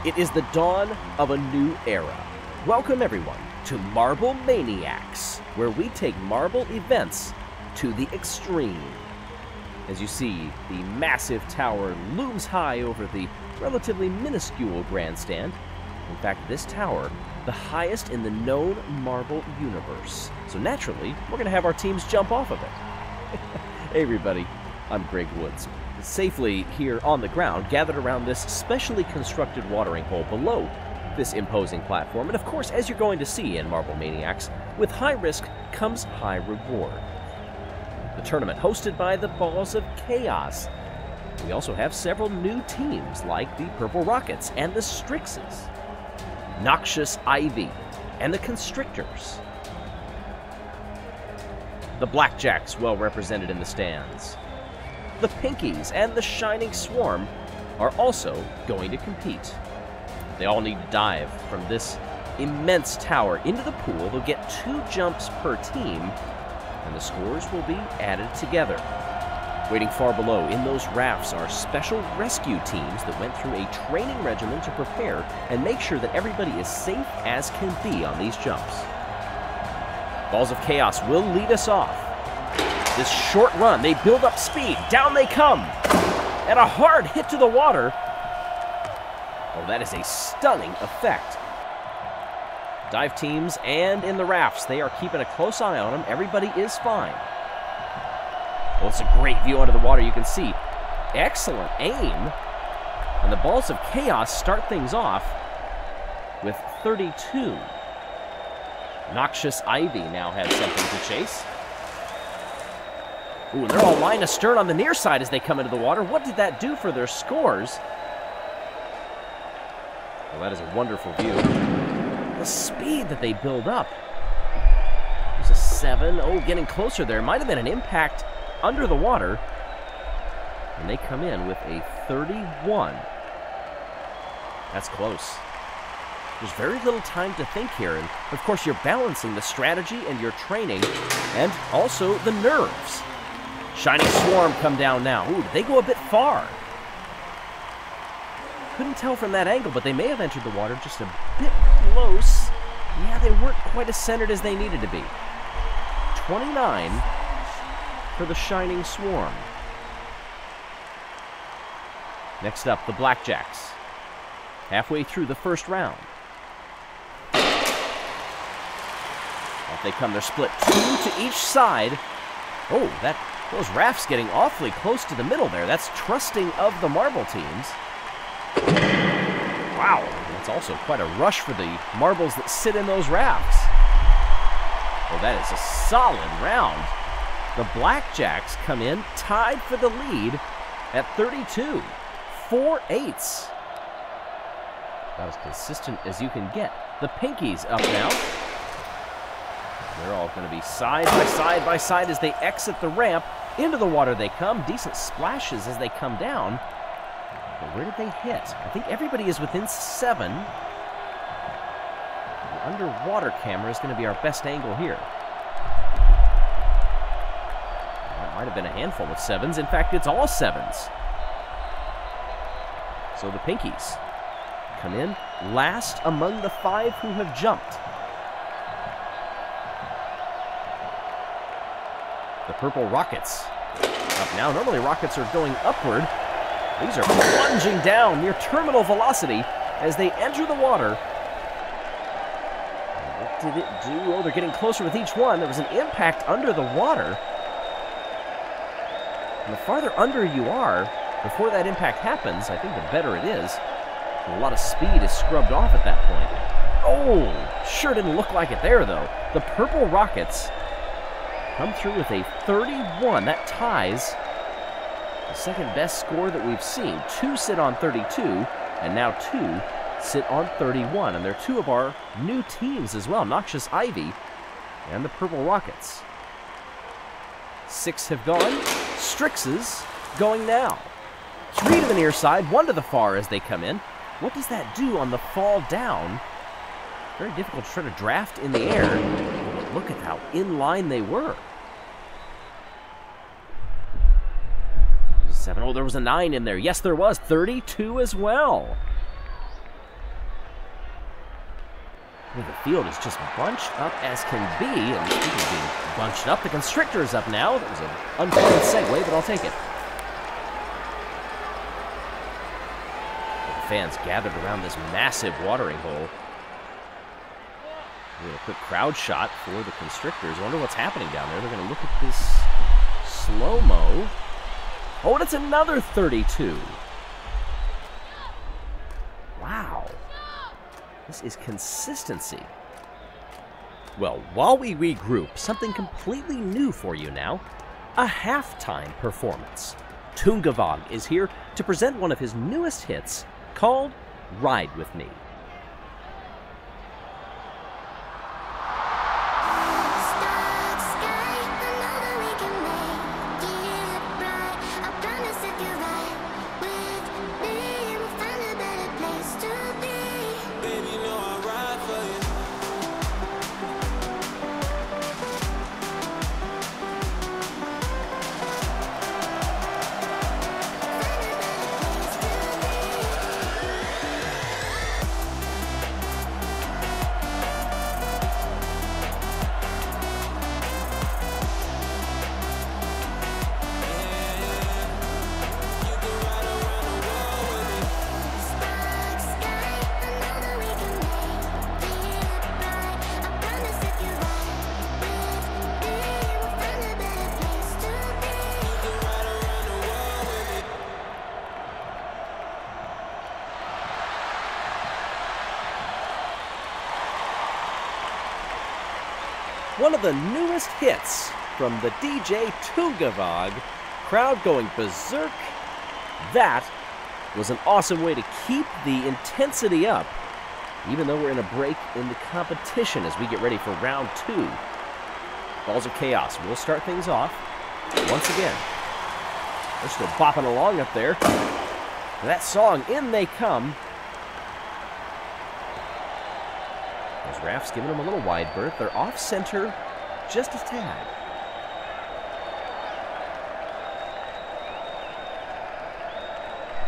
It is the dawn of a new era. Welcome everyone to Marble ManiaX, where we take marble events to the extreme. As you see, the massive tower looms high over the relatively minuscule grandstand. In fact, this tower, the highest in the known marble universe. So naturally, we're going to have our teams jump off of it. Hey everybody, I'm Greg Woods. Safely here on the ground, gathered around this specially constructed watering hole below this imposing platform. And of course, as you're going to see in Marble ManiaX, with high risk comes high reward. The tournament hosted by the Balls of Chaos. We also have several new teams like the Purple Rockets and the Strixes, Noxious Ivy and the Constrictors. The Blackjacks well represented in the stands. The Pinkies and the Shining Swarm are also going to compete. They all need to dive from this immense tower into the pool. They'll get 2 jumps per team, and the scores will be added together. Waiting far below in those rafts are special rescue teams that went through a training regimen to prepare and make sure that everybody is safe as can be on these jumps. Balls of Chaos will lead us off. This short run, they build up speed, down they come, and a hard hit to the water. Oh, that is a stunning effect. Dive teams and in the rafts, they are keeping a close eye on them. Everybody is fine. Well, it's a great view under the water. You can see excellent aim. And the Balls of Chaos start things off with 32. Noxious Ivy now has something to chase. Ooh, and they're all line astern on the near side as they come into the water. What did that do for their scores? Well, that is a wonderful view. The speed that they build up. There's a 7. Oh, getting closer there. Might have been an impact under the water. And they come in with a 31. That's close. There's very little time to think here. And, of course, you're balancing the strategy and your training and also the nerves. Shining Swarm come down now. Ooh, did they go a bit far? Couldn't tell from that angle, but they may have entered the water just a bit close. Yeah, they weren't quite as centered as they needed to be. 29 for the Shining Swarm. Next up, the Blackjacks. Halfway through the first round. Off they come. They're split 2 to each side. Oh, those rafts getting awfully close to the middle there. That's trusting of the marble teams. Wow, that's also quite a rush for the marbles that sit in those rafts. Oh, that is a solid round. The Blackjacks come in tied for the lead at 32. 4 8s. About as consistent as you can get. The Pinkies up now. They're all going to be side by side by side as they exit the ramp. Into the water they come. Decent splashes as they come down. But where did they hit? I think everybody is within 7. The underwater camera is going to be our best angle here. That might have been a handful of 7s. In fact, it's all 7s. So the Pinkies come in last among the 5 who have jumped. The Purple Rockets up now. Normally rockets are going upward. These are plunging down near terminal velocity as they enter the water. What did it do? Oh, they're getting closer with each one. There was an impact under the water. And the farther under you are, before that impact happens, I think the better it is. A lot of speed is scrubbed off at that point. Oh, sure didn't look like it there, though. The Purple Rockets come through with a 31. That ties the second best score that we've seen. 2 sit on 32, and now 2 sit on 31. And they're 2 of our new teams as well, Noxious Ivy and the Purple Rockets. 6 have gone. Strixes going now. 3 to the near side, 1 to the far as they come in. What does that do on the fall down? Very difficult to try to draft in the air. Look at how in line they were. 7. Oh, there was a 9 in there. Yes, there was. 32 as well. Well, the field is just bunched up as can be, and speaking of being bunched up, the Constrictor is up now. That was an unplanned segue, but I'll take it. The fans gathered around this massive watering hole. We had a quick crowd shot for the Constrictors. I wonder what's happening down there. They're going to look at this slow-mo. Oh, and it's another 32. Wow. This is consistency. Well, while we regroup, something completely new for you now. A halftime performance. Tungavag is here to present one of his newest hits called Ride With Me. One of the newest hits from the DJ Tungavag. Crowd going berserk. That was an awesome way to keep the intensity up, even though we're in a break in the competition as we get ready for round 2. Balls of Chaos will start things off once again. They're still bopping along up there. That song, In They Come. Those Rafts giving them a little wide berth. They're off center just a tad.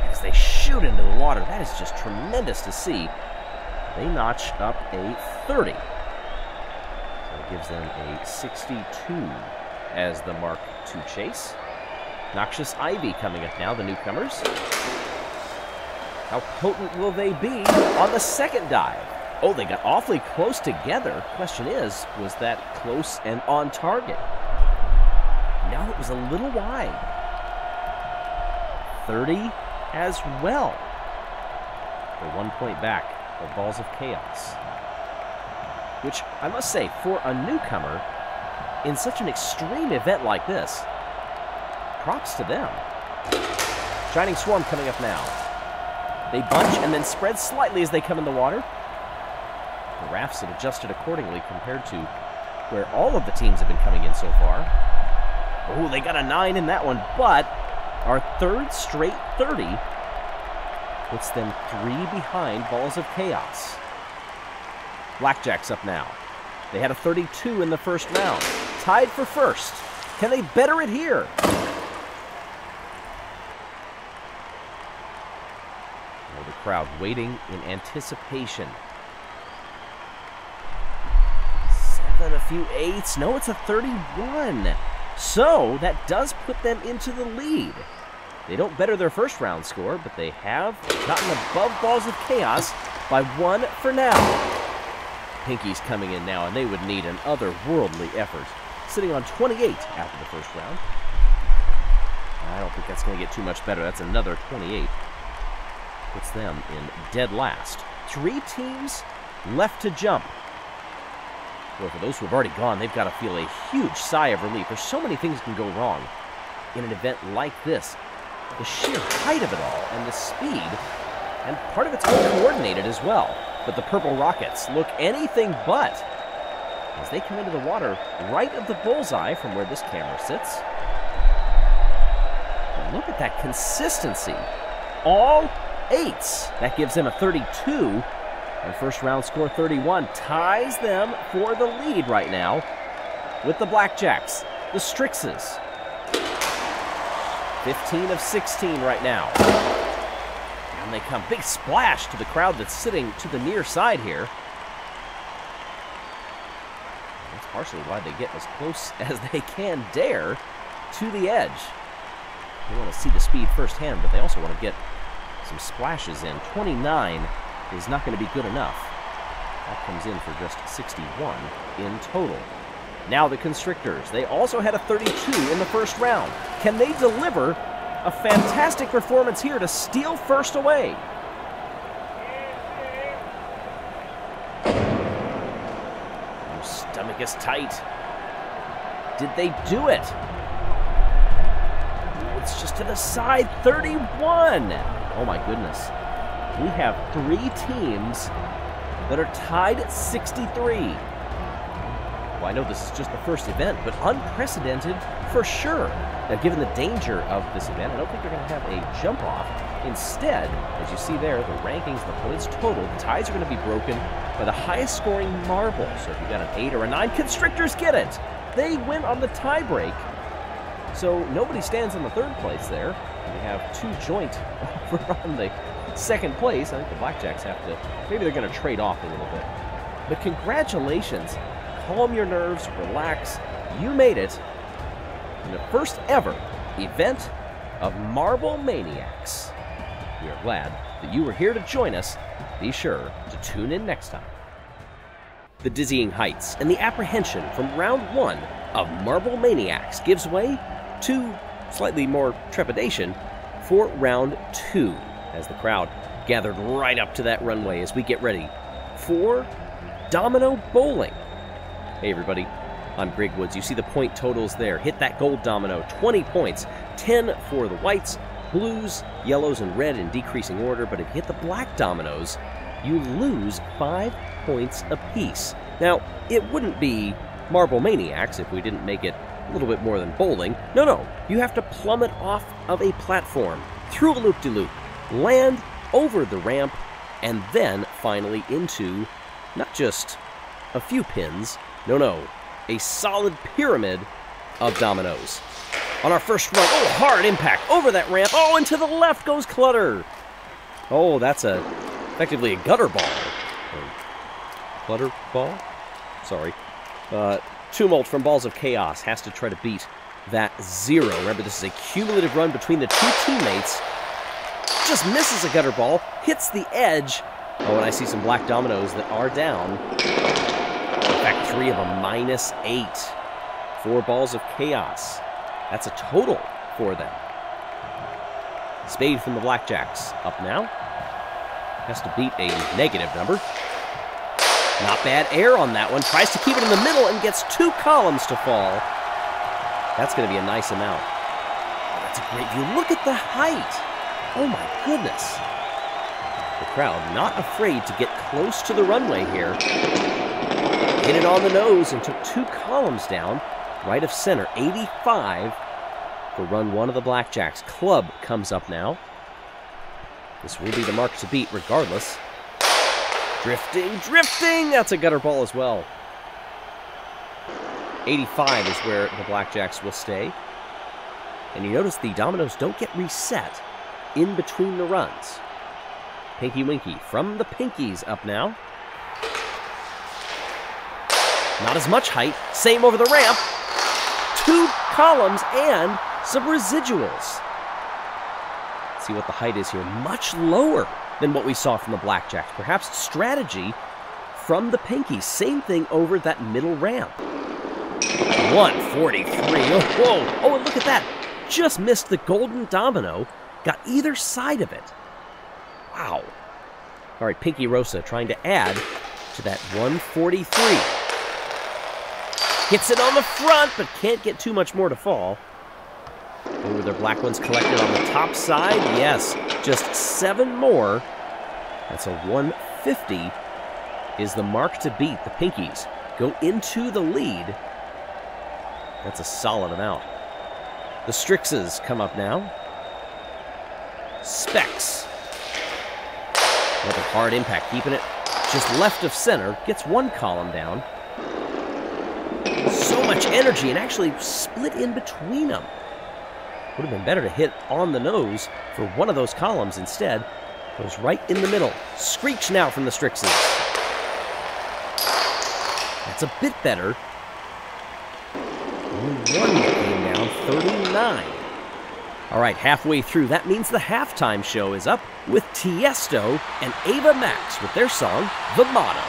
As they shoot into the water, that is just tremendous to see. They notch up a 30. So it gives them a 62 as the mark to chase. Noxious Ivy coming up now, the newcomers. How potent will they be on the second dive? Oh, they got awfully close together. Question is, was that close and on target? No, it was a little wide. 30 as well. They're 1 point back of Balls of Chaos. Which, I must say, for a newcomer, in such an extreme event like this, props to them. Shining Swarm coming up now. They bunch and then spread slightly as they come in the water. The Rafts have adjusted accordingly compared to where all of the teams have been coming in so far. Oh, they got a 9 in that one, but our third straight 30 puts them 3 behind Balls of Chaos. Blackjack's up now. They had a 32 in the first round. Tied for first. Can they better it here? Oh, the crowd waiting in anticipation. A few 8s. No, it's a 31. So that does put them into the lead. They don't better their first round score, but they have gotten above Balls of Chaos by 1 for now. Pinky's coming in now, and they would need an otherworldly effort. Sitting on 28 after the first round. I don't think that's going to get too much better. That's another 28. Puts them in dead last. 3 teams left to jump. Well, for those who have already gone, they've got to feel a huge sigh of relief. There's so many things can go wrong in an event like this. The sheer height of it all and the speed, and part of it's uncoordinated as well. But the Purple Rockets look anything but as they come into the water right of the bullseye from where this camera sits. And look at that consistency. All 8s. That gives them a 32. And first round score 31 ties them for the lead right now with the Blackjacks, the Strixes. 15 of 16 right now. And they come. Big splash to the crowd that's sitting to the near side here. partially why they get as close as they can dare to the edge. They want to see the speed firsthand, but they also want to get some splashes in. 29 is not going to be good enough. That comes in for just 61 in total. Now the Constrictors. They also had a 32 in the first round. Can they deliver a fantastic performance here to steal first away? Your stomach is tight. Did they do it? It's just to the side. 31. Oh my goodness. We have 3 teams that are tied at 63. Well, I know this is just the first event, but unprecedented for sure. Now, given the danger of this event, I don't think they're going to have a jump-off. Instead, as you see there, the rankings, the points total, the ties are going to be broken by the highest-scoring marble. So if you've got an 8 or a 9, Constrictors get it. They win on the tie-break. So nobody stands in the third place there. We have 2 joint over on the second place. I think the Blackjacks have to, maybe they're going to trade off a little bit. But congratulations. Calm your nerves, relax. You made it in the first ever event of Marble ManiaX. We are glad that you were here to join us. Be sure to tune in next time. The dizzying heights and the apprehension from round 1 of Marble ManiaX gives way to slightly more trepidation for round 2 as the crowd gathered right up to that runway as we get ready for Domino Bowling. Hey everybody, I'm Greg Woods. You see the point totals there. Hit that gold domino, 20 points, 10 for the whites, blues, yellows, and red in decreasing order, but if you hit the black dominoes, you lose 5 points apiece. Now, it wouldn't be Marble ManiaX if we didn't make it a little bit more than bowling. No, you have to plummet off of a platform, through a loop-de-loop, land over the ramp, and then finally into not just a few pins, no, a solid pyramid of dominoes. On our first run, oh, hard impact over that ramp. Oh, and to the left goes Clutter. Oh, that's effectively a gutter ball. Clutter ball? Sorry. Tumult from Balls of Chaos has to try to beat that 0. Remember, this is a cumulative run between the 2 teammates. Just misses a gutter ball, hits the edge. Oh, and I see some black dominoes that are down. In fact, 3 of them -8. 4 Balls of Chaos. That's a total for them. Spade from the Blackjacks up now. Has to beat a negative number. Not bad air on that one. Tries to keep it in the middle and gets 2 columns to fall. That's going to be a nice amount. Oh, that's a great view. Look at the height. Oh my goodness. The crowd not afraid to get close to the runway here. Hit it on the nose and took 2 columns down. Right of center, 85 for run 1 of the Blackjacks. Club comes up now. This will be the mark to beat regardless. Drifting! That's a gutter ball as well. 85 is where the Blackjacks will stay. And you notice the dominoes don't get reset in between the runs. Pinky Winky from the Pinkies up now. Not as much height. Same over the ramp. 2 columns and some residuals. Let's see what the height is here. Much lower than what we saw from the Blackjacks. Perhaps strategy from the Pinkies. Same thing over that middle ramp. 143. Whoa. Oh, and look at that. Just missed the golden domino. Got either side of it. Wow. All right, Pinky Rosa trying to add to that 143. Hits it on the front, but can't get too much more to fall. Over their black ones collected on the top side. Yes, just 7 more. That's a 150 is the mark to beat. The Pinkies go into the lead. That's a solid amount. The Strixes come up now. Specs. Another hard impact, keeping it just left of center. Gets 1 column down. So much energy and actually split in between them. Would have been better to hit on the nose for one of those columns. Instead, goes right in the middle. Screech now from the Strixes. That's a bit better. one game down, 39. All right, halfway through, that means the halftime show is up with Tiesto and Ava Max with their song, The Motto.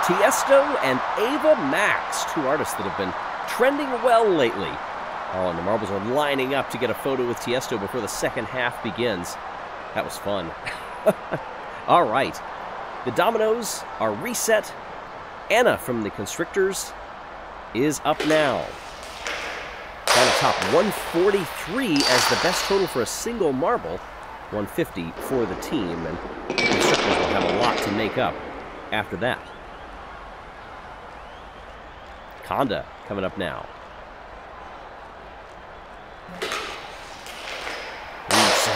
Tiesto and Ava Max, two artists that have been trending well lately. Oh, and the Marbles are lining up to get a photo with Tiesto before the second half begins. That was fun. All right. The dominoes are reset. Anna from the Constrictors is up now. Down to top 143 as the best total for a single marble. 150 for the team, and the Constrictors will have a lot to make up after that. Conda coming up now.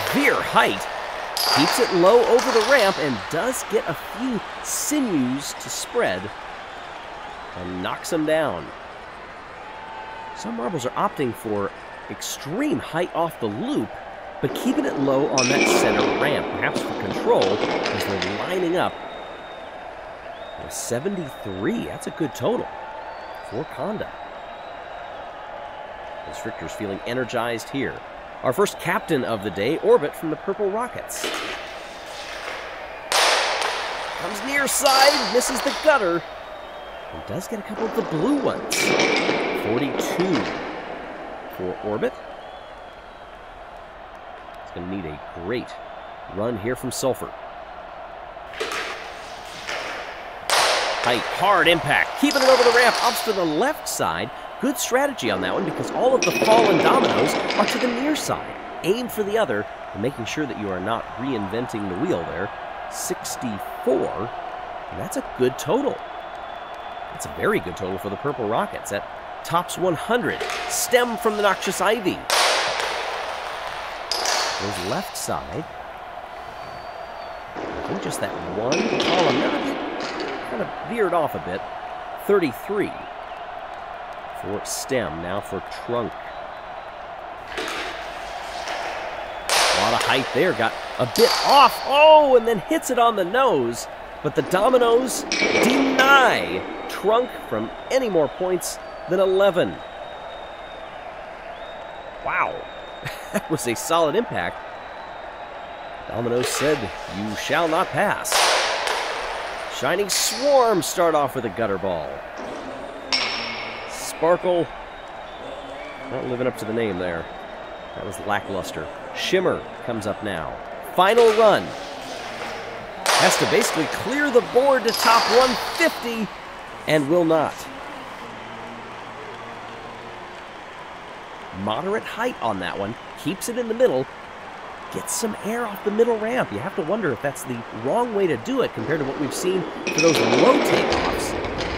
Severe height. Keeps it low over the ramp and does get a few sinews to spread and knocks them down. Some marbles are opting for extreme height off the loop, but keeping it low on that center ramp, perhaps for control, as they're lining up. 73, that's a good total for Conda. Constrictors feeling energized here. Our first captain of the day, Orbit from the Purple Rockets. Comes near side, misses the gutter, and does get a couple of the blue ones. 42 for Orbit. It's going to need a great run here from Sulfur. Tight, hard impact, keeping it over the ramp, ups to the left side. Good strategy on that one because all of the fallen dominoes are to the near side. Aim for the other and making sure that you are not reinventing the wheel there. 64, and that's a good total. That's a very good total for the Purple Rockets. That tops 100. Stem from the Noxious Ivy. Goes left side. I think just that one column. Never kind of veered off a bit. 33 for stem, now for trunk. A lot of height there, got a bit off. Oh, and then hits it on the nose. But the dominoes deny trunk from any more points than 11. Wow, that was a solid impact. Dominoes said, "You shall not pass." Shining Swarm start off with a gutter ball. Sparkle, not living up to the name there. That was lackluster. Shimmer comes up now. Final run. Has to basically clear the board to top 150 and will not. Moderate height on that one. Keeps it in the middle. Gets some air off the middle ramp. You have to wonder if that's the wrong way to do it compared to what we've seen for those low takeoffs.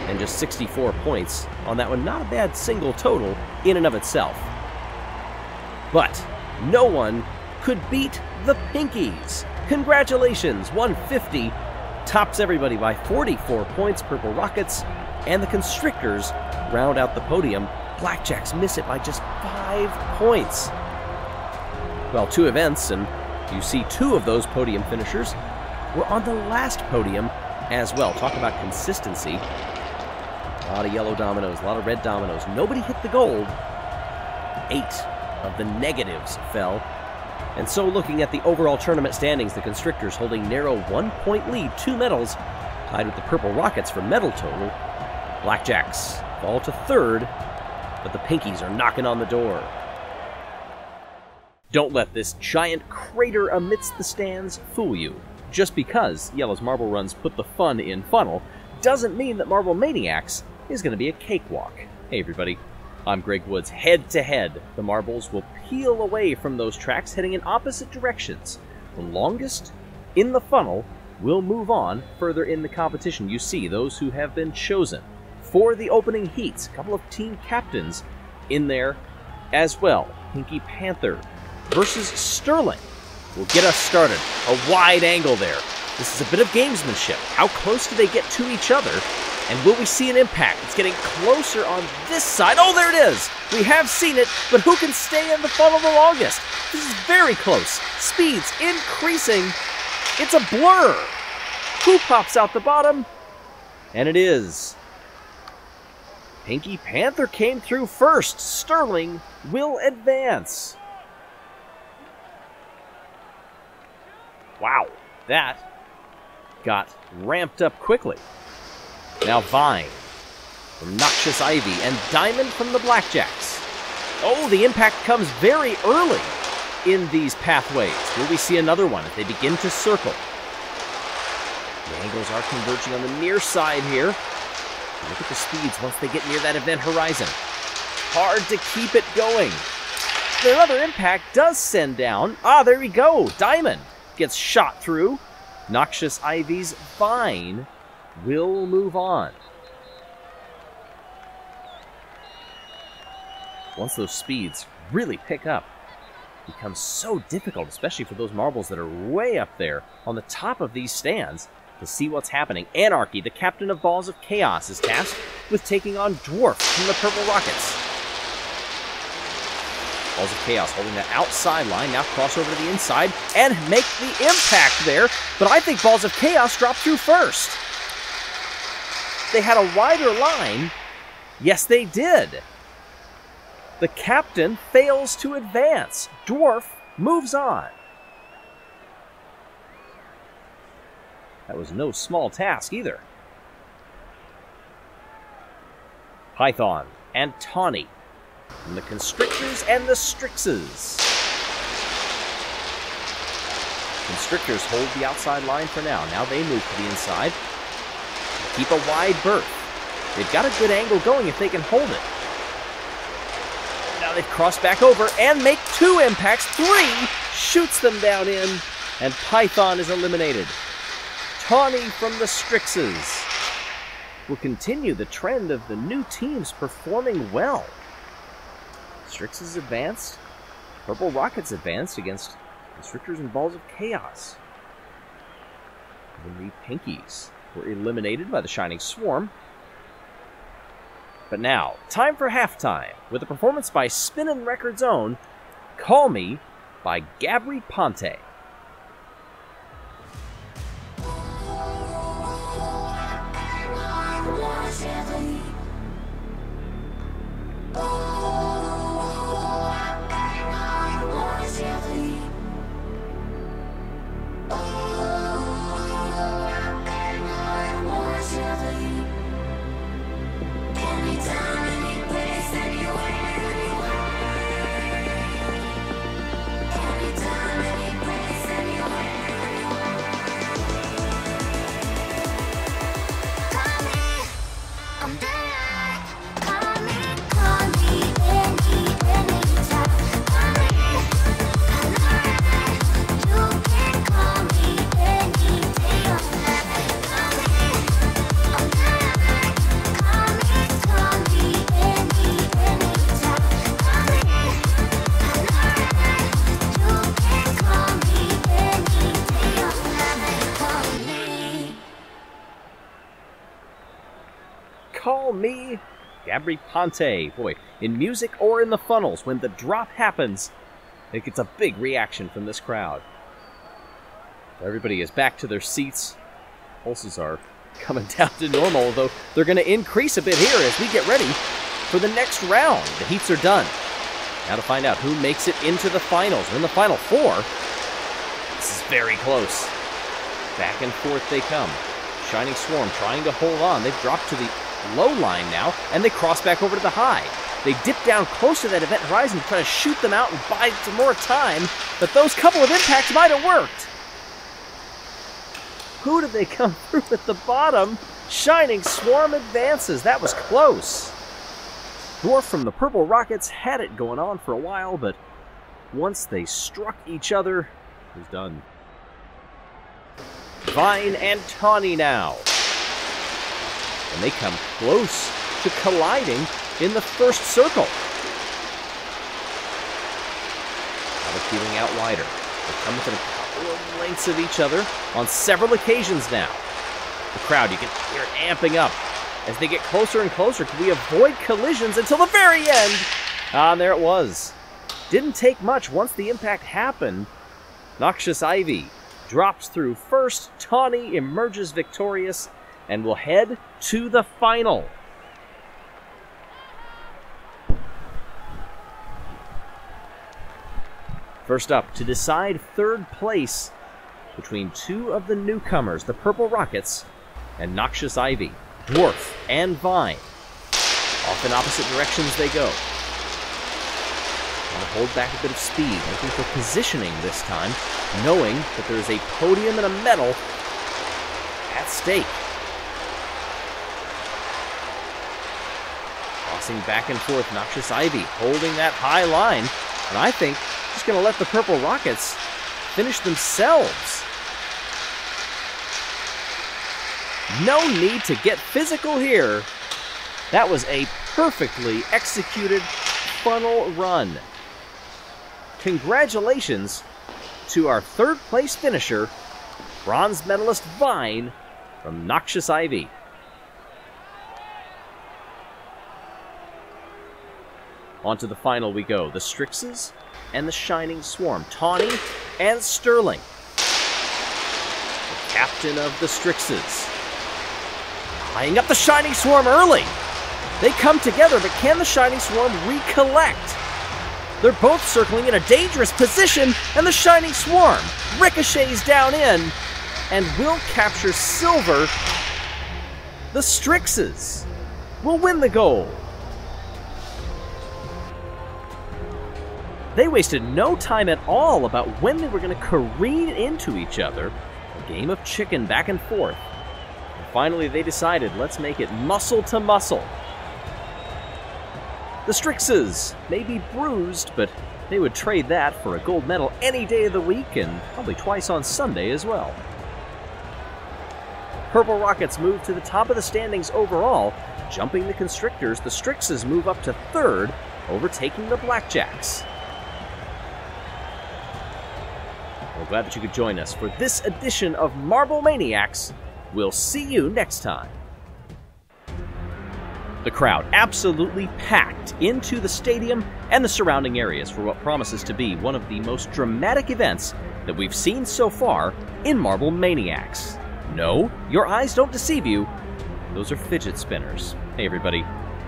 And just 64 points on that one. Not a bad single total in and of itself. But no one could beat the Pinkies. Congratulations, 150 tops everybody by 44 points. Purple Rockets and the Constrictors round out the podium. Blackjacks miss it by just 5 points. Well, 2 events, and you see 2 of those podium finishers were on the last podium as well. Talk about consistency. A lot of yellow dominoes, a lot of red dominoes. Nobody hit the gold. 8 of the negatives fell. And so looking at the overall tournament standings, the Constrictors holding narrow 1-point lead, 2 medals, tied with the Purple Rockets for medal total. Blackjacks fall to 3rd, but the Pinkies are knocking on the door. Don't let this giant crater amidst the stands fool you. Just because Jelle's marble runs put the fun in funnel doesn't mean that Marble ManiaX is going to be a cakewalk. Hey everybody, I'm Greg Woods. Head to head, the marbles will peel away from those tracks heading in opposite directions. The longest in the funnel will move on further in the competition. You see those who have been chosen for the opening heats. A couple of team captains in there as well. Pinky Panther versus Sterling will get us started. A wide angle there. This is a bit of gamesmanship. How close do they get to each other? And will we see an impact? It's getting closer on this side. Oh, there it is! We have seen it, but who can stay in the funnel the longest? This is very close. Speeds increasing. It's a blur. Who pops out the bottom? And it is Pinky Panther came through first. Sterling will advance. Wow, that got ramped up quickly. Now Vine from Noxious Ivy and Diamond from the Blackjacks. Oh, the impact comes very early in these pathways. Will we see another one as they begin to circle? The angles are converging on the near side here. Look at the speeds once they get near that event horizon. Hard to keep it going. Another impact does send down. Ah, there we go. Diamond gets shot through. Noxious Ivy's Vine will move on. Once those speeds really pick up, it becomes so difficult, especially for those marbles that are way up there on the top of these stands, to see what's happening. Anarchy, the captain of Balls of Chaos, is tasked with taking on Dwarf from the Purple Rockets. Balls of Chaos holding that outside line, now cross over to the inside and make the impact there, but I think Balls of Chaos dropped through first. They had a wider line. Yes, they did. The captain fails to advance. Dwarf moves on. That was no small task either. Python and Tawny from the Constrictors and the Strixes. Constrictors hold the outside line for now. Now they move to the inside. Keep a wide berth. They've got a good angle going if they can hold it. Now they've crossed back over and make two impacts. Three shoots them down in, and Python is eliminated. Tawny from the Strixes will continue the trend of the new teams performing well. Strixes advanced. Purple Rockets advanced against Constrictors and Balls of Chaos. And the Pinkies were eliminated by the Shining Swarm. But now, time for halftime, with a performance by Spinnin Records' own Call Me by Gabri Ponte. Call Me, Gabri Ponte. Boy, in music or in the funnels, when the drop happens, it gets a big reaction from this crowd. Everybody is back to their seats. Pulses are coming down to normal, although they're going to increase a bit here as we get ready for the next round. The heats are done. Now to find out who makes it into the finals. We're in the final four. This is very close. Back and forth they come. Shining Swarm trying to hold on. They've dropped to the low line now, and they cross back over to the high. They dip down close to that event horizon to try to shoot them out and buy some more time, but those couple of impacts might have worked. Who did they come through at the bottom? Shining Swarm advances. That was close. Dwarf from the Purple Rockets had it going on for a while, but once they struck each other, it was done. Vine and Tawny now. And they come close to colliding in the first circle. Now they're feeling out wider. They come within a couple of lengths of each other on several occasions now. The crowd, you can hear it amping up. As they get closer and closer, can we avoid collisions until the very end? And there it was. Didn't take much once the impact happened. Noxious Ivy drops through first. Tawny emerges victorious and will head to the final. First up, to decide third place between two of the newcomers, the Purple Rockets and Noxious Ivy, Dwarf and Vine. Off in opposite directions they go. Want to hold back a bit of speed, looking for positioning this time, knowing that there is a podium and a medal at stake. Crossing back and forth, Noxious Ivy holding that high line, and I think just going to let the Purple Rockets finish themselves. No need to get physical here. That was a perfectly executed funnel run. Congratulations to our third place finisher, bronze medalist Vine from Noxious Ivy. On to the final we go. The Strixes and the Shining Swarm. Tawny and Sterling. The captain of the Strixes. Eyeing up the Shining Swarm early. They come together, but can the Shining Swarm recollect? They're both circling in a dangerous position, and the Shining Swarm ricochets down in and will capture silver. The Strixes will win the gold. They wasted no time at all about when they were going to careen into each other. A game of chicken back and forth. And finally, they decided, let's make it muscle to muscle. The Strixes may be bruised, but they would trade that for a gold medal any day of the week, and probably twice on Sunday as well. Purple Rockets move to the top of the standings overall. Jumping the Constrictors, the Strixes move up to third, overtaking the Blackjacks. We're glad that you could join us for this edition of Marble ManiaX. We'll see you next time. The crowd absolutely packed into the stadium and the surrounding areas for what promises to be one of the most dramatic events that we've seen so far in Marble ManiaX. No, your eyes don't deceive you. Those are fidget spinners. Hey everybody,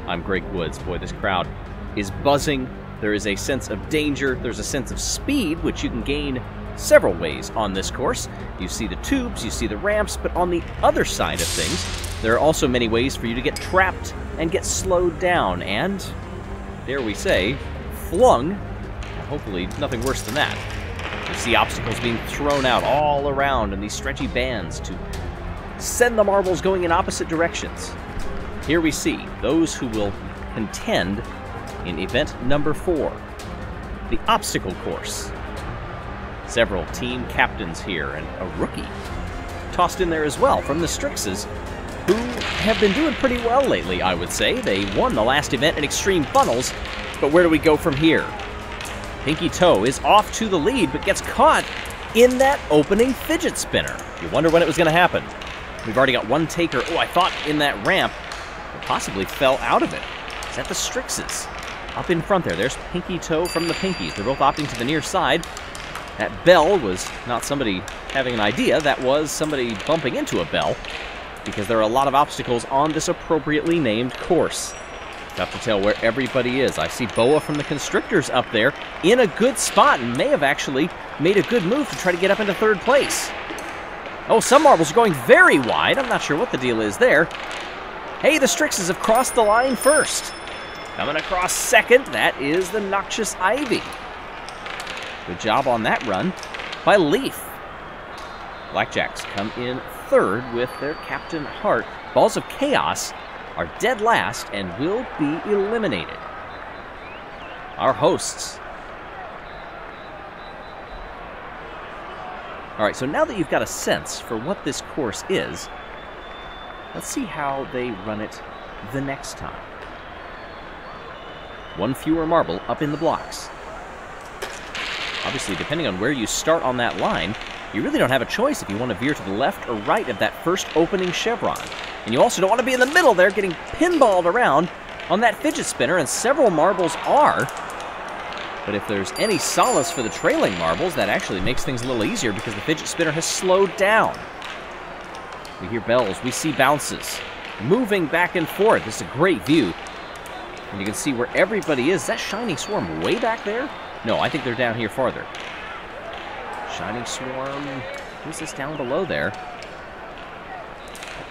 I'm Greg Woods. Boy, this crowd is buzzing. There is a sense of danger. There's a sense of speed, which you can gain several ways on this course. You see the tubes, you see the ramps, but on the other side of things, there are also many ways for you to get trapped and get slowed down and, dare we say, flung. Hopefully nothing worse than that. You see obstacles being thrown out all around in these stretchy bands to send the marbles going in opposite directions. Here we see those who will contend in event number 4, the obstacle course. Several team captains here, and a rookie tossed in there as well from the Strixes, who have been doing pretty well lately, I would say. They won the last event in Extreme Funnels, but where do we go from here? Pinky Toe is off to the lead, but gets caught in that opening fidget spinner. You wonder when it was going to happen. We've already got one taker. Oh, I thought in that ramp, it possibly fell out of it. Is that the Strixes? Up in front there, there's Pinky Toe from the Pinkies. They're both opting to the near side. That bell was not somebody having an idea, that was somebody bumping into a bell, because there are a lot of obstacles on this appropriately named course. Tough to tell where everybody is. I see Boa from the Constrictors up there in a good spot and may have actually made a good move to try to get up into third place. Oh, some marbles are going very wide. I'm not sure what the deal is there. Hey, the Strixes have crossed the line first. Coming across second, that is the Noxious Ivy. Good job on that run by Leaf. Blackjacks come in third with their Captain Hart. Balls of Chaos are dead last and will be eliminated. Our hosts. All right, so now that you've got a sense for what this course is, let's see how they run it the next time. One fewer marble up in the blocks. Obviously, depending on where you start on that line, you really don't have a choice if you want to veer to the left or right of that first opening chevron. And you also don't want to be in the middle there getting pinballed around on that fidget spinner, and several marbles are. But if there's any solace for the trailing marbles, that actually makes things a little easier because the fidget spinner has slowed down. We hear bells, we see bounces, moving back and forth. This is a great view. And you can see where everybody is. Is that Shining Swarm way back there? No, I think they're down here farther. Shining Swarm, who's this down below there?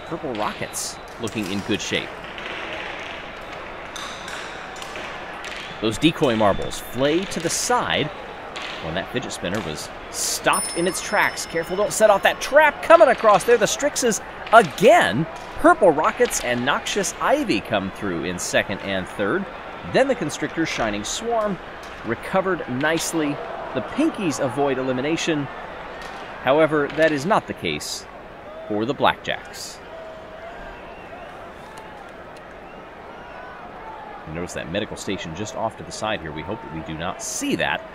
Purple Rockets looking in good shape. Those decoy marbles flay to the side when that fidget spinner was stopped in its tracks. Careful, don't set off that trap coming across there. The Strixes again. Purple Rockets and Noxious Ivy come through in second and third. Then the Constrictor's Shining Swarm recovered nicely. The Pinkies avoid elimination. However, that is not the case for the Blackjacks. You notice that medical station just off to the side here. We hope that we do not see that.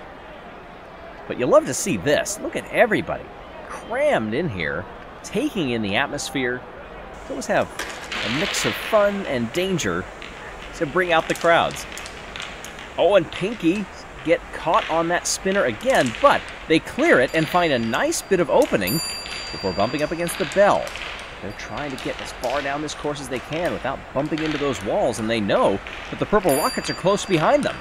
But you'll love to see this. Look at everybody crammed in here, taking in the atmosphere. Those have a mix of fun and danger to bring out the crowds. Oh, and Pinky get caught on that spinner again, but they clear it and find a nice bit of opening before bumping up against the bell. They're trying to get as far down this course as they can without bumping into those walls, and they know that the Purple Rockets are close behind them.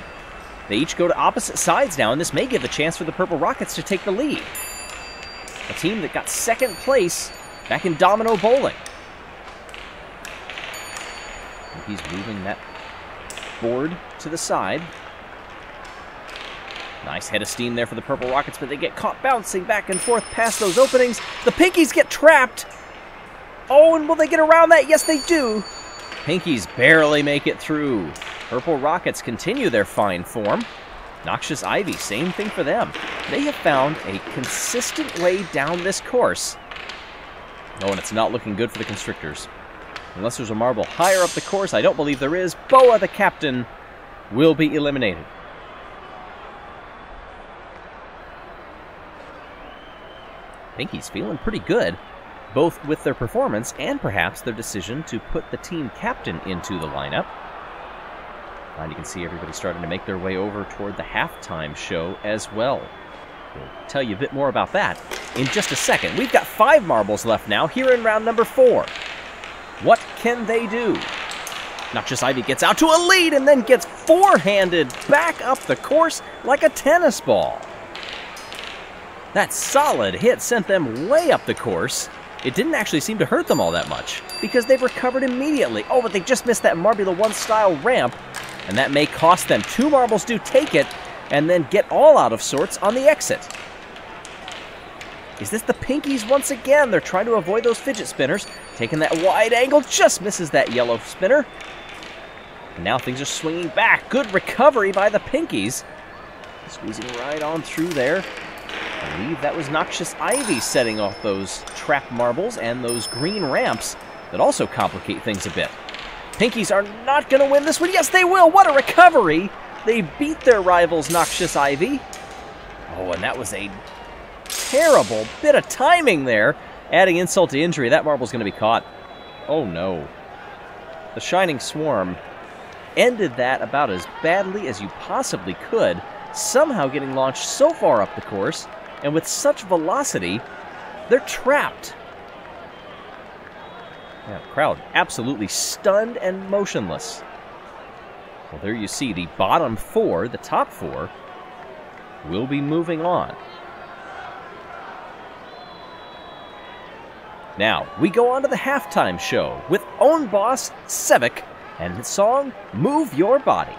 They each go to opposite sides now, and this may give the chance for the Purple Rockets to take the lead. A team that got second place back in Domino Bowling. He's moving that board to the side. Nice head of steam there for the Purple Rockets, but they get caught bouncing back and forth past those openings. The Pinkies get trapped. Oh, and will they get around that? Yes, they do. Pinkies barely make it through. Purple Rockets continue their fine form. Noxious Ivy, same thing for them. They have found a consistent way down this course. Oh, and it's not looking good for the Constrictors. Unless there's a marble higher up the course, I don't believe there is. Boa, the captain, will be eliminated. Pinky's feeling pretty good, both with their performance and perhaps their decision to put the team captain into the lineup. And you can see everybody starting to make their way over toward the halftime show as well. We'll tell you a bit more about that in just a second. We've got 5 marbles left now here in round number 4. What can they do? Noxious Ivy gets out to a lead and then gets four-handed back up the course like a tennis ball. That solid hit sent them way up the course. It didn't actually seem to hurt them all that much because they've recovered immediately. Oh, but they just missed that Marbula 1 style ramp, and that may cost them. 2 marbles do take it and then get all out of sorts on the exit. Is this the Pinkies once again? They're trying to avoid those fidget spinners. Taking that wide angle, just misses that yellow spinner. And now things are swinging back. Good recovery by the Pinkies. Squeezing right on through there. I believe that was Noxious Ivy setting off those trap marbles and those green ramps that also complicate things a bit. Pinkies are not going to win this one. Yes, they will. What a recovery. They beat their rivals, Noxious Ivy. Oh, and that was a terrible bit of timing there. Adding insult to injury, that marble's going to be caught. Oh, no. The Shining Swarm ended that about as badly as you possibly could, somehow getting launched so far up the course, and with such velocity, they're trapped. Yeah, crowd absolutely stunned and motionless. Well, there you see the bottom 4, the top 4, will be moving on. Now, we go on to the halftime show with own boss, Sevik, and the song, Move Your Body.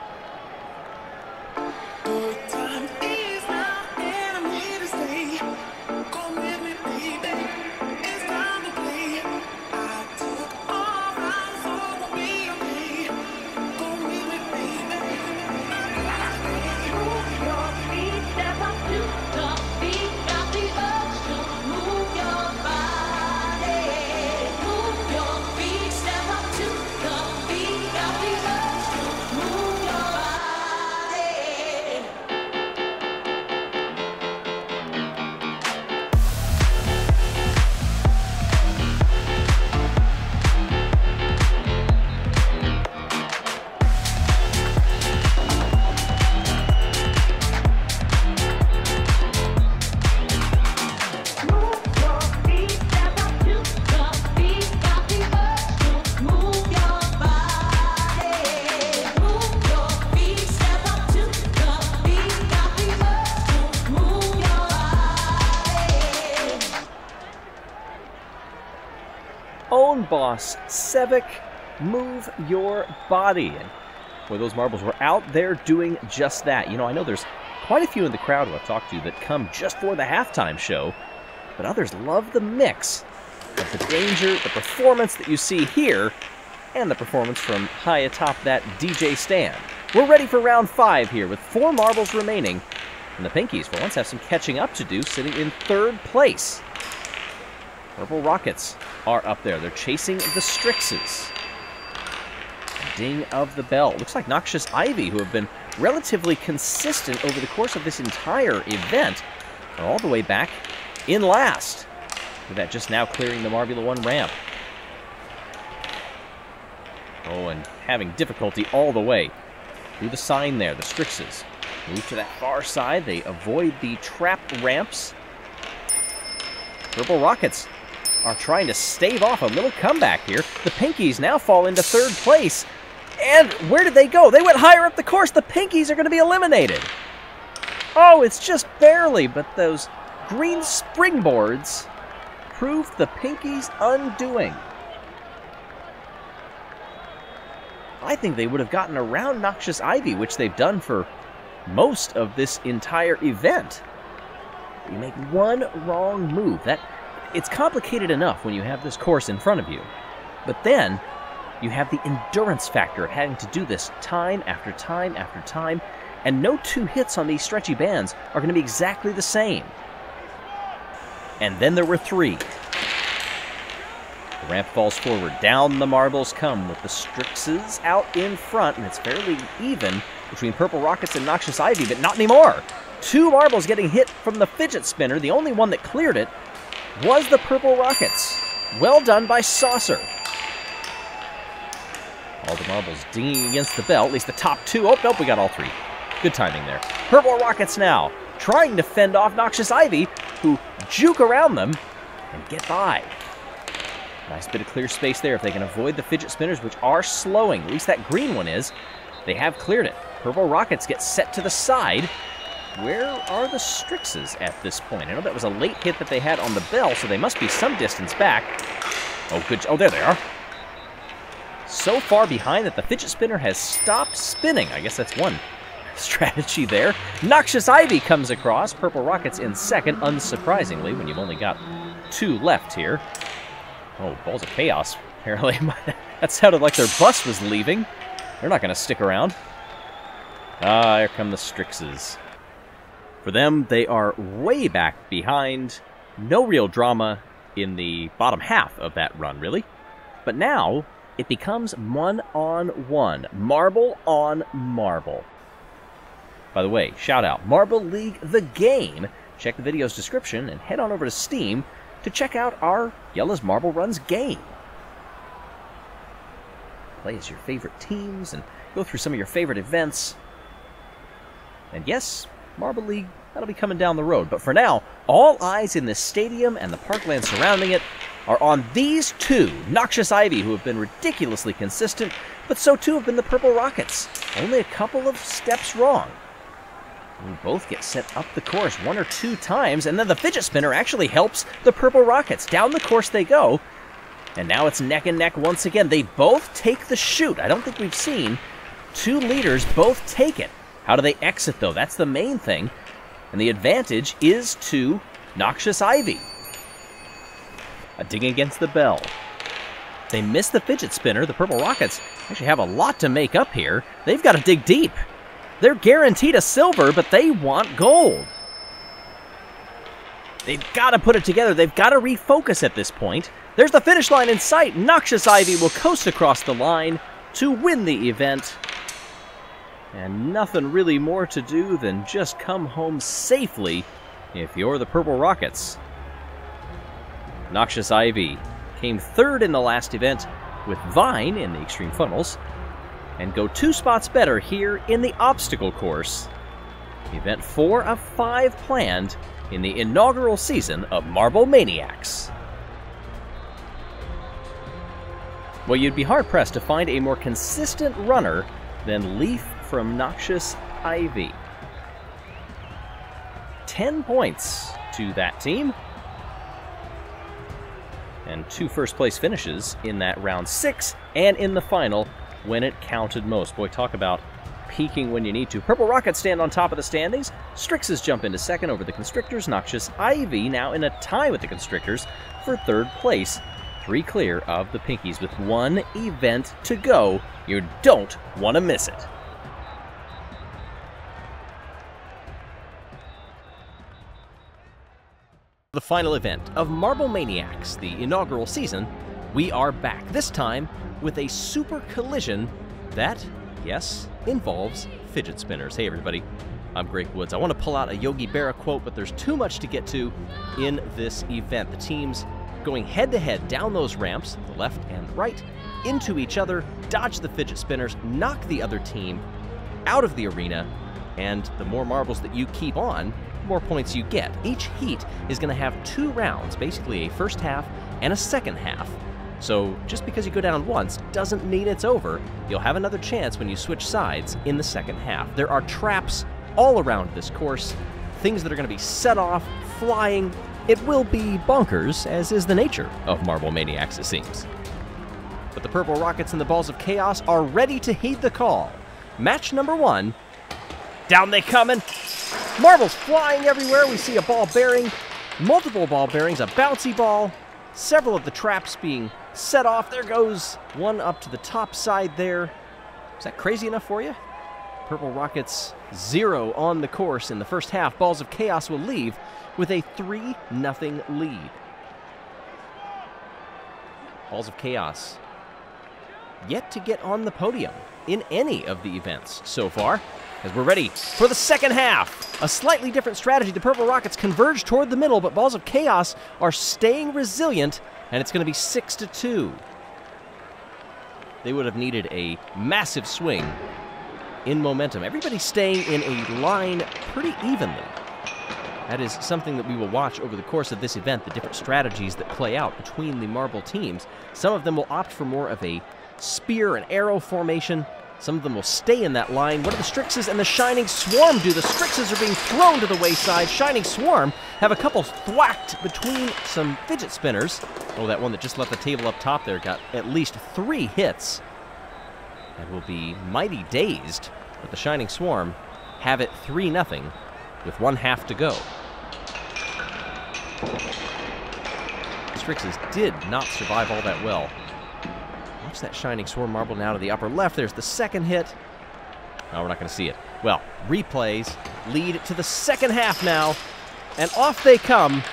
own boss, Sevik, move your body. And boy, those marbles were out there doing just that. You know, I know there's quite a few in the crowd who I've talked to that come just for the halftime show, but others love the mix of the danger, the performance that you see here, and the performance from high atop that DJ stand. We're ready for round 5 here with 4 marbles remaining, and the Pinkies for once have some catching up to do, sitting in 3rd place. Purple Rockets are up there. They're chasing the Strixes. Ding of the bell. Looks like Noxious Ivy, who have been relatively consistent over the course of this entire event, are all the way back in last. With that just now clearing the Marbula 1 ramp. Oh, and having difficulty all the way through the sign there. The Strixes move to that far side. They avoid the trap ramps. Purple Rockets are trying to stave off a little comeback here. The Pinkies now fall into 3rd place. And where did they go? They went higher up the course. The Pinkies are going to be eliminated. Oh, it's just barely, but those green springboards proved the Pinkies' undoing. I think they would have gotten around Noxious Ivy, which they've done for most of this entire event. You make one wrong move. It's complicated enough when you have this course in front of you. But then you have the endurance factor of having to do this time after time after time, and no 2 hits on these stretchy bands are going to be exactly the same. And then there were 3. The ramp falls forward. Down the marbles come with the Strixes out in front, and it's fairly even between Purple Rockets and Noxious Ivy, but not anymore. 2 marbles getting hit from the fidget spinner. The only one that cleared it was the Purple Rockets. Well done by Saucer. All the marbles dinging against the bell, at least the top 2. Oh, nope, we got all 3. Good timing there. Purple Rockets now trying to fend off Noxious Ivy, who juke around them and get by. Nice bit of clear space there. If they can avoid the fidget spinners, which are slowing, at least that green one is, they have cleared it. Purple Rockets get set to the side. Where are the Strixes at this point? I know that was a late hit that they had on the bell, so they must be some distance back. Oh, good. Oh, there they are. So far behind that the fidget spinner has stopped spinning. I guess that's one strategy there. Noxious Ivy comes across. Purple Rockets in 2nd, unsurprisingly, when you've only got 2 left here. Oh, Balls of Chaos, apparently. That sounded like their bus was leaving. They're not going to stick around. Ah, here come the Strixes. For them, they are way back behind. No real drama in the bottom half of that run, really. But now, it becomes 1-on-1. Marble on marble. By the way, shout out, Marble League the game. Check the video's description and head on over to Steam to check out our Jelle's Marble Runs game. Play as your favorite teams and go through some of your favorite events. And yes, Marble League, that'll be coming down the road. But for now, all eyes in this stadium and the parkland surrounding it are on these 2, Noxious Ivy, who have been ridiculously consistent, but so too have been the Purple Rockets. Only a couple of steps wrong. We both get set up the course 1 or 2 times, and then the fidget spinner actually helps the Purple Rockets. Down the course they go, and now it's neck and neck once again. They both take the chute. I don't think we've seen 2 leaders both take it. How do they exit, though? That's the main thing, and the advantage is to Noxious Ivy. A ding against the bell. They miss the fidget spinner. The Purple Rockets actually have a lot to make up here. They've got to dig deep. They're guaranteed a silver, but they want gold. They've got to put it together. They've got to refocus at this point. There's the finish line in sight. Noxious Ivy will coast across the line to win the event. And nothing really more to do than just come home safely if you're the Purple Rockets. Noxious Ivy came 3rd in the last event with Vine in the Extreme Funnels, and go 2 spots better here in the obstacle course. Event 4 of 5 planned in the inaugural season of Marble ManiaX. Well, you'd be hard-pressed to find a more consistent runner than Leaf from Noxious Ivy. 10 points to that team. And 2 first-place finishes in that round 6 and in the final when it counted most. Boy, talk about peaking when you need to. Purple Rockets stand on top of the standings. Strixes jump into second over the Constrictors. Noxious Ivy now in a tie with the Constrictors for 3rd place. 3 clear of the Pinkies with 1 event to go. You don't want to miss it. The final event of Marble ManiaX, the inaugural season, we are back, this time with a super collision that, yes, involves fidget spinners. Hey everybody, I'm Greg Woods. I want to pull out a Yogi Berra quote, but there's too much to get to in this event. The teams going head-to-head down those ramps, the left and right, into each other, dodge the fidget spinners, knock the other team out of the arena, and the more marbles that you keep on, the more points you get. Each heat is going to have 2 rounds, basically a first half and a second half. So just because you go down once doesn't mean it's over. You'll have another chance when you switch sides in the second half. There are traps all around this course, things that are going to be set off, flying. It will be bonkers, as is the nature of Marble ManiaX, it seems. But the Purple Rockets and the Balls of Chaos are ready to heed the call. Match number 1. Down they coming. Marbles flying everywhere. We see a ball bearing, multiple ball bearings, a bouncy ball, several of the traps being set off. There goes one up to the top side there. Is that crazy enough for you? Purple Rockets 0 on the course in the first half. Balls of Chaos will leave with a 3-0 lead. Balls of Chaos yet to get on the podium in any of the events so far, as we're ready for the second half. A slightly different strategy. The Purple Rockets converge toward the middle, but Balls of Chaos are staying resilient, and it's going to be 6-2. They would have needed a massive swing in momentum. Everybody's staying in a line pretty evenly. That is something that we will watch over the course of this event, the different strategies that play out between the marble teams. Some of them will opt for more of a spear and arrow formation. Some of them will stay in that line. What do the Strixes and the Shining Swarm do? The Strixes are being thrown to the wayside. Shining Swarm have a couple thwacked between some fidget spinners. Oh, that one that just left the table up top there got at least 3 hits. And will be mighty dazed. But the Shining Swarm have it 3-0 with 1 half to go. The Strixes did not survive all that well. Watch that Shining Swarm marble now to the upper left. There's the second hit. No, we're not going to see it. Well, replays lead to the second half now, and off they come.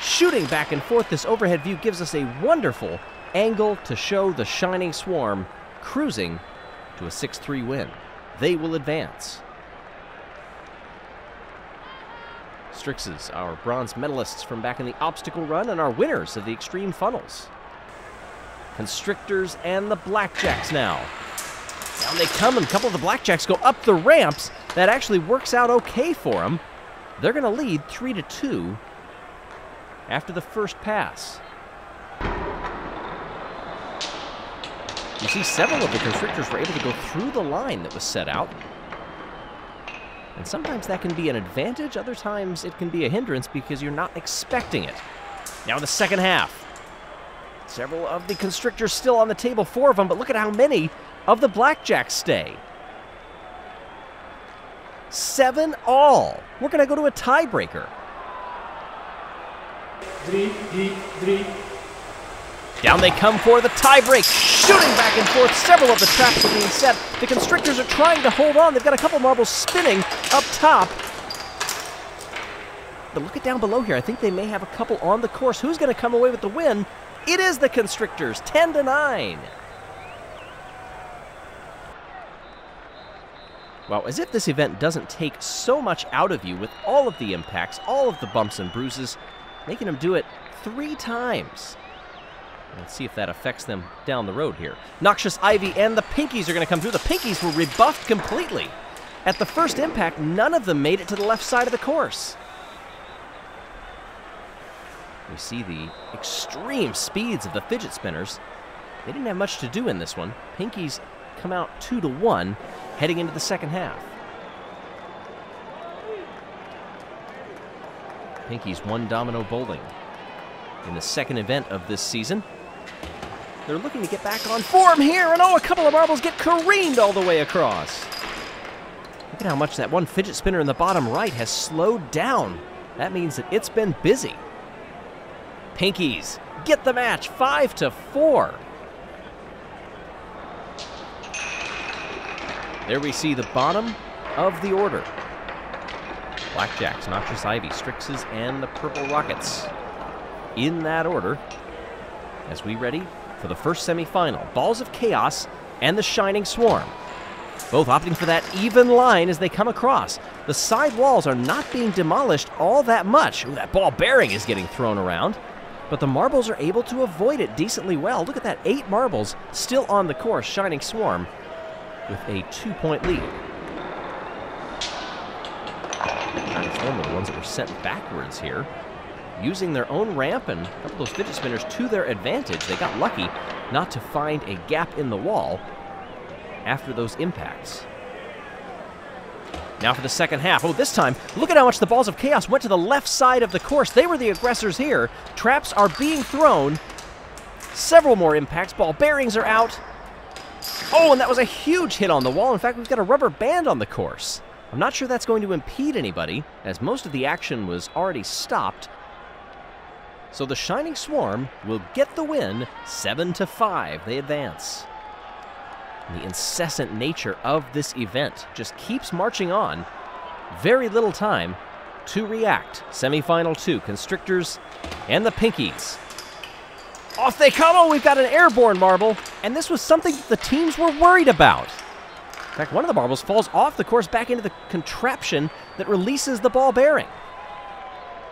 Shooting back and forth, this overhead view gives us a wonderful angle to show the Shining Swarm cruising to a 6-3 win. They will advance. Strixes, our bronze medalists from back in the obstacle run, and our winners of the extreme funnels. Constrictors and the Blackjacks now. Down they come, and a couple of the Blackjacks go up the ramps. That actually works out okay for them. They're going to lead 3-2 after the first pass. You see several of the Constrictors were able to go through the line that was set out. And sometimes that can be an advantage, other times it can be a hindrance because you're not expecting it. Now the second half. Several of the Constrictors still on the table, 4 of them, but look at how many of the Blackjacks stay. 7 all. We're going to go to a tiebreaker. 3. Down they come for the tiebreak. Shooting back and forth. Several of the traps are being set. The Constrictors are trying to hold on. They've got a couple marbles spinning up top. But look at down below here. I think they may have a couple on the course. Who's going to come away with the win? It is the Constrictors, 10-9. Wow, as if this event doesn't take so much out of you with all of the impacts, all of the bumps and bruises, making them do it 3 times. Let's see if that affects them down the road here. Noxious Ivy and the Pinkies are going to come through. The Pinkies were rebuffed completely. At the first impact, none of them made it to the left side of the course. We see the extreme speeds of the fidget spinners. They didn't have much to do in this one. Pinkies come out 2-1, heading into the second half. Pinkies won Domino Bowling. in the second event of this season. They're looking to get back on form here, and oh, a couple of marbles get careened all the way across. Look at how much that one fidget spinner in the bottom right has slowed down. That means that it's been busy. Pinkies get the match, 5-4. There we see the bottom of the order. Blackjacks, Noxious Ivy, Strixes, and the Purple Rockets. In that order, as we ready for the first semifinal, Balls of Chaos and the Shining Swarm. Both opting for that even line as they come across. The side walls are not being demolished all that much. Ooh, that ball bearing is getting thrown around, but the marbles are able to avoid it decently well. Look at that, 8 marbles still on the course. Shining Swarm with a 2-point lead. It's one of the ones that were sent backwards here, using their own ramp and a couple of those fidget spinners to their advantage. They got lucky not to find a gap in the wall after those impacts. Now for the second half. Oh, this time, look at how much the Balls of Chaos went to the left side of the course. They were the aggressors here. Traps are being thrown. Several more impacts. Ball bearings are out. Oh, and that was a huge hit on the wall. In fact, we've got a rubber band on the course. I'm not sure that's going to impede anybody, as most of the action was already stopped. So the Shining Swarm will get the win, 7-5. They advance. The incessant nature of this event just keeps marching on. Very little time to react. Semifinal 2, Constrictors and the Pinkies. Off they come! Oh, we've got an airborne marble, and this was something that the teams were worried about. In fact, one of the marbles falls off the course back into the contraption that releases the ball bearing.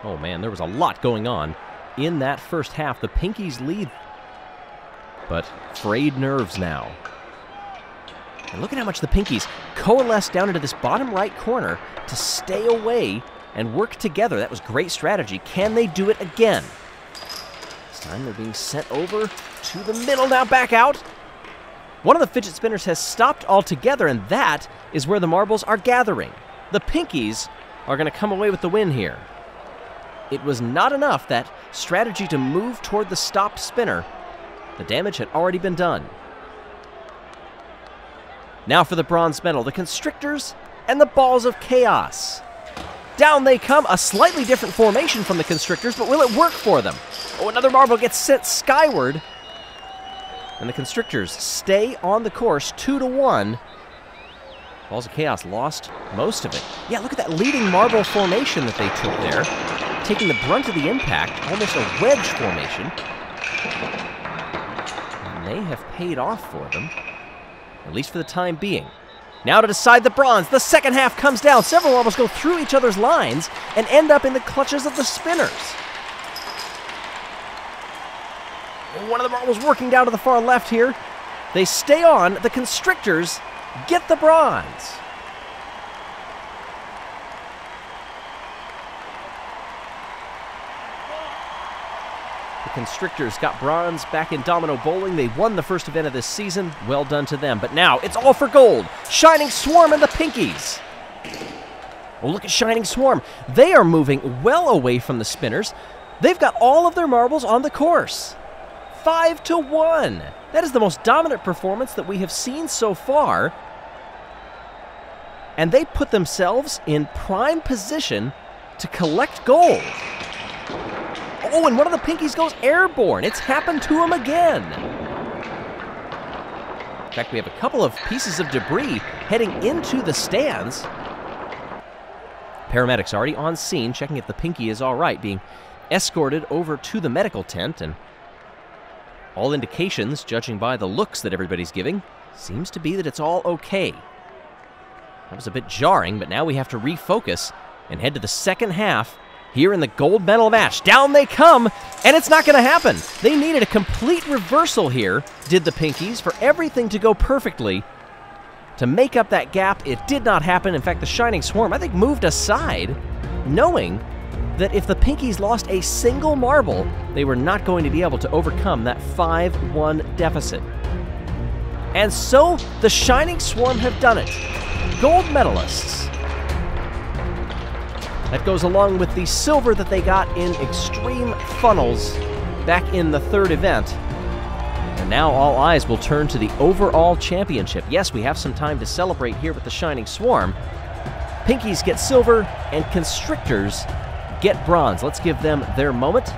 Oh man, there was a lot going on in that first half. The Pinkies lead, but frayed nerves now. And look at how much the Pinkies coalesce down into this bottom right corner to stay away and work together. That was great strategy. Can they do it again? This time they're being sent over to the middle, now back out. One of the fidget spinners has stopped altogether, and that is where the marbles are gathering. The Pinkies are going to come away with the win here. It was not enough, that strategy, to move toward the stopped spinner. The damage had already been done. Now for the bronze medal, the Constrictors and the Balls of Chaos. Down they come, a slightly different formation from the Constrictors, but will it work for them? Oh, another marble gets sent skyward. And the Constrictors stay on the course, 2-1. Balls of Chaos lost most of it. Yeah, look at that leading marble formation that they took there, taking the brunt of the impact, almost a wedge formation. And they have paid off for them, at least for the time being. Now to decide the bronze, the second half comes down. Several marbles go through each other's lines and end up in the clutches of the spinners. One of the marbles working down to the far left here. They stay on. The Constrictors get the bronze. The Constrictors got bronze back in Domino Bowling. They won the first event of this season. Well done to them. But now it's all for gold. Shining Swarm and the Pinkies. Oh, look at Shining Swarm. They are moving well away from the spinners. They've got all of their marbles on the course. 5-1. That is the most dominant performance that we have seen so far. And they put themselves in prime position to collect gold. Oh, and one of the Pinkies goes airborne. It's happened to him again. In fact, we have a couple of pieces of debris heading into the stands. Paramedics already on scene, checking if the Pinky is all right, being escorted over to the medical tent, and all indications, judging by the looks that everybody's giving, seems to be that it's all okay. That was a bit jarring, but now we have to refocus and head to the second half here in the gold medal match. Down they come, and it's not going to happen. They needed a complete reversal here, did the Pinkies, for everything to go perfectly to make up that gap. It did not happen. In fact, the Shining Swarm, I think, moved aside, knowing that if the Pinkies lost a single marble, they were not going to be able to overcome that 5-1 deficit. And so, the Shining Swarm have done it. Gold medalists. That goes along with the silver that they got in Extreme Funnels back in the third event. And now all eyes will turn to the overall championship. Yes, we have some time to celebrate here with the Shining Swarm. Pinkies get silver, and Constrictors get bronze. Let's give them their moment.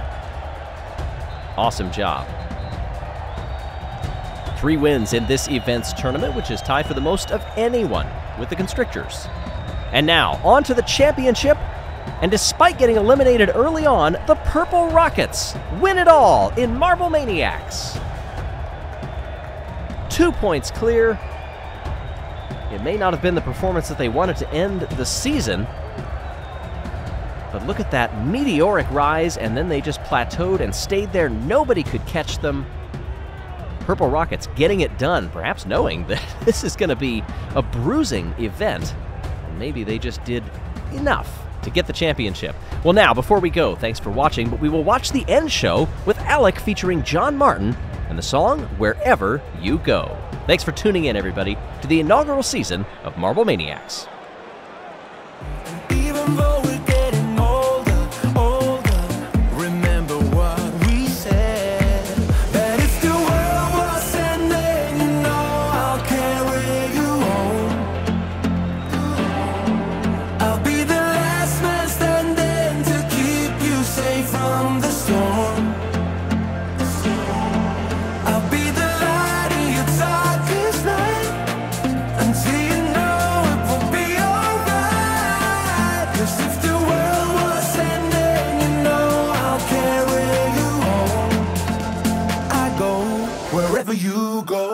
Awesome job. 3 wins in this event's tournament, which is tied for the most of anyone with the Constrictors. And now, on to the championship. And despite getting eliminated early on, the Purple Rockets win it all in Marble ManiaX. 2 points clear. It may not have been the performance that they wanted to end the season, but look at that meteoric rise, and then they just plateaued and stayed there. Nobody could catch them. Purple Rockets getting it done, perhaps knowing that this is going to be a bruising event. And maybe they just did enough to get the championship. Well, now, before we go, thanks for watching, but we will watch the end show with Alec featuring John Martin and the song Wherever You Go. Thanks for tuning in, everybody, to the inaugural season of Marble ManiaX. Even though we're getting older, remember what we said. That if the world was ending, you know I'll carry you home. I'll be the last man standing to keep you safe from the storm. I'll be the light in your darkest night until you know it will be alright. 'Cause if the world was ending, you know I'll carry you home. I go wherever you go.